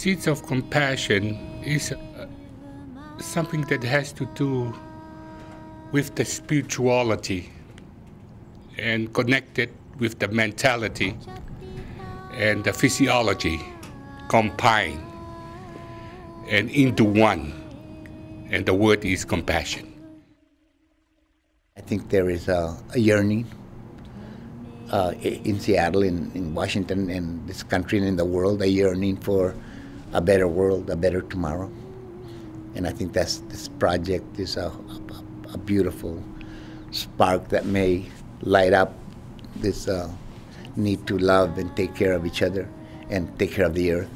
Seeds of Compassion is something that has to do with the spirituality and connected with the mentality and the physiology combined and into one. And the word is compassion. I think there is a yearning in Seattle, in Washington, and this country and in the world, a yearning for a better world, a better tomorrow. And I think this project is a beautiful spark that may light up this need to love and take care of each other and take care of the earth.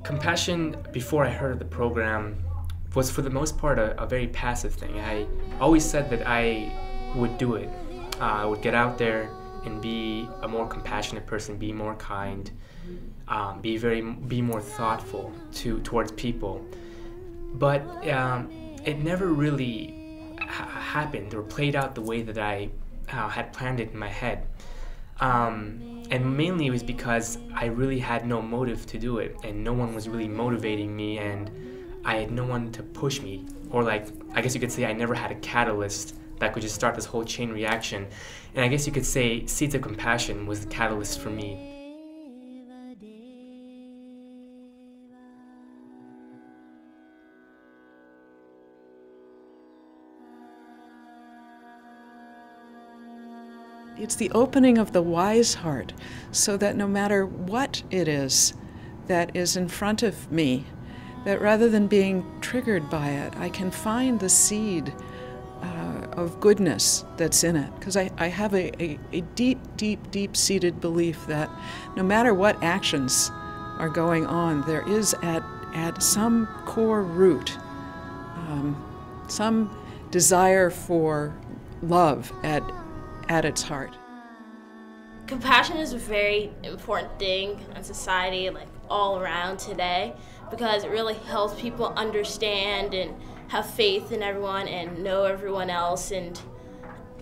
Compassion, before I heard of the program, was for the most part a very passive thing. I always said that I would do it. I would get out there and be a more compassionate person, be more kind, be more thoughtful towards people. But it never really happened or played out the way that I had planned it in my head. And mainly it was because I really had no motive to do it, and no one was really motivating me, and I had no one to push me. Or like, I guess you could say I never had a catalyst that could just start this whole chain reaction. And I guess you could say Seeds of Compassion was the catalyst for me. It's the opening of the wise heart so that no matter what it is that is in front of me, that rather than being triggered by it, I can find the seed of goodness that's in it. Because I have a deep, deep, deep-seated belief that no matter what actions are going on, there is at some core root some desire for love at its heart. Compassion is a very important thing in society, like all around today, because it really helps people understand and have faith in everyone and know everyone else, and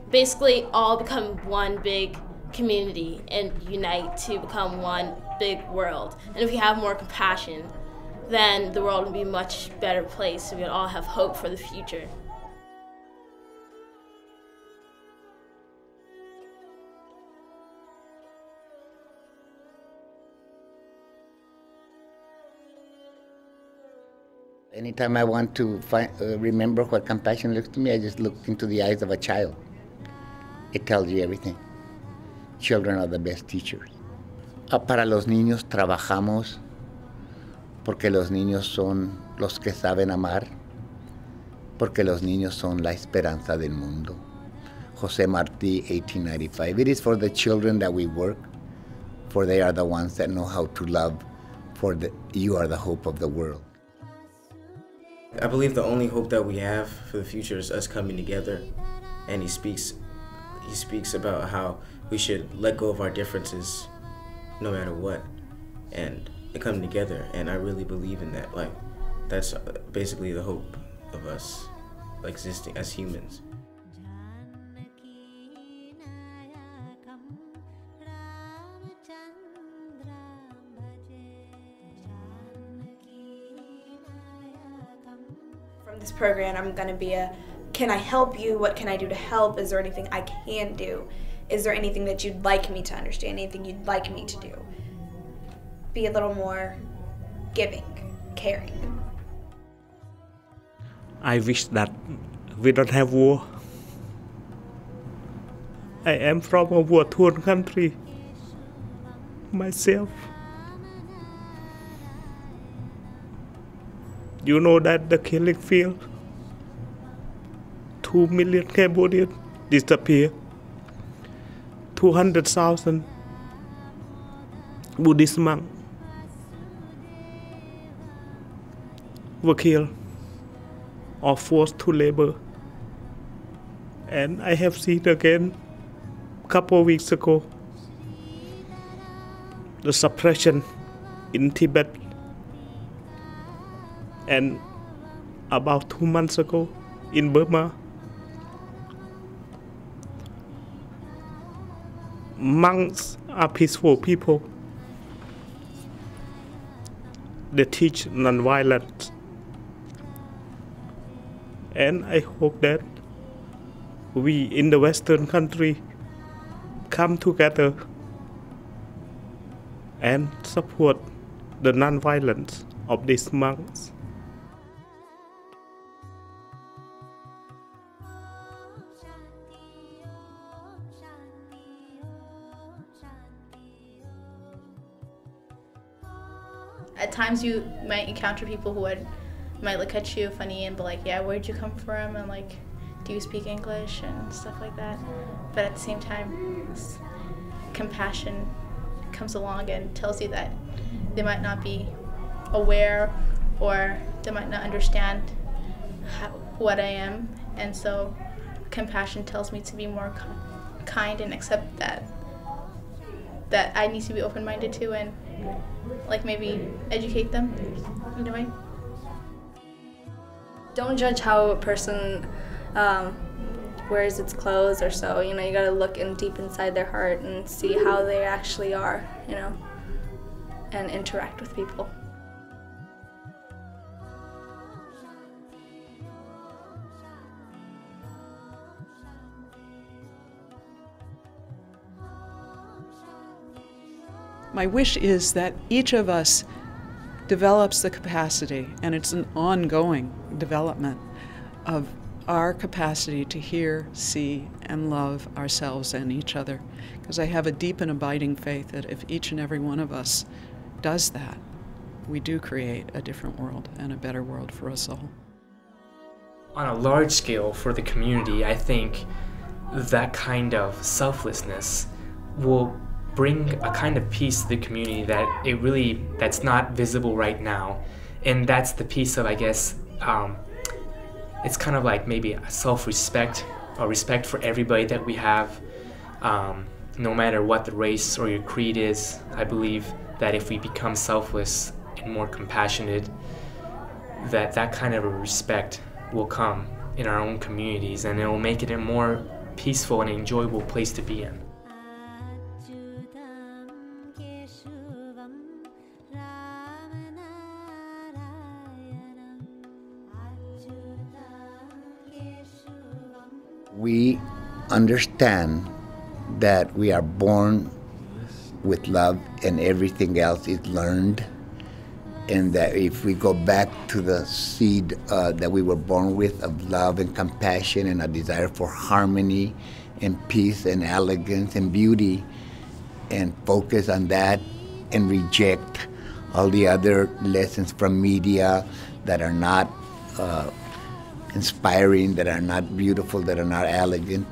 basically all become one big community and unite to become one big world. And if we have more compassion, then the world will be a much better place, so we can all have hope for the future. Anytime I want to remember what compassion looks to me, I just look into the eyes of a child. It tells you everything. Children are the best teachers. Para los niños trabajamos porque los niños son los que saben amar, porque los niños son la esperanza del mundo. José Martí, 1895. It is for the children that we work, for they are the ones that know how to love, you are the hope of the world. I believe the only hope that we have for the future is us coming together, and he speaks about how we should let go of our differences no matter what and come together, and I really believe in that. Like, that's basically the hope of us existing as humans. From this program, I'm going to be can I help you? What can I do to help? Is there anything I can do? Is there anything that you'd like me to understand? Anything you'd like me to do? Be a little more giving, caring. I wish that we don't have war. I am from a war-torn country myself. You know that the killing field, 2 million Cambodians disappeared. 200,000 Buddhist monks were killed or forced to labor. And I have seen again a couple of weeks ago the suppression in Tibet, and about 2 months ago in Burma. Monks are peaceful people. they teach nonviolence. And I hope that we in the Western country come together and support the nonviolence of these monks. At times you might encounter people who might look at you funny and be like, yeah, where'd you come from? And like, do you speak English and stuff like that? But at the same time, compassion comes along and tells you that they might not be aware or they might not understand what I am. And so compassion tells me to be more kind and accept that I need to be open-minded to and like maybe educate them in a way. Don't judge how a person wears its clothes or so. You know, you gotta look in deep inside their heart and see how they actually are, you know, and interact with people. My wish is that each of us develops the capacity, and it's an ongoing development of our capacity to hear, see, and love ourselves and each other. Because I have a deep and abiding faith that if each and every one of us does that, we do create a different world and a better world for us all. On a large scale for the community, I think that kind of selflessness will bring a kind of peace to the community that's not visible right now. And that's the piece of, I guess, it's kind of like maybe a self-respect or respect for everybody that we have, no matter what the race or your creed is. I believe that if we become selfless and more compassionate, that kind of a respect will come in our own communities, and it will make it a more peaceful and enjoyable place to be in. We understand that we are born with love and everything else is learned, and that if we go back to the seed that we were born with of love and compassion and a desire for harmony and peace and elegance and beauty, and focus on that and reject all the other lessons from media that are not inspiring, that are not beautiful, that are not elegant.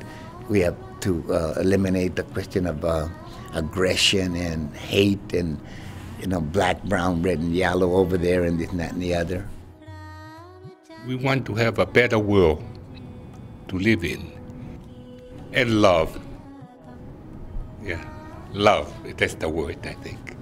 We have to eliminate the question of aggression and hate and, you know, black, brown, red, and yellow over there and this and that and the other. We want to have a better world to live in. And love. Yeah, love, that's the word, I think.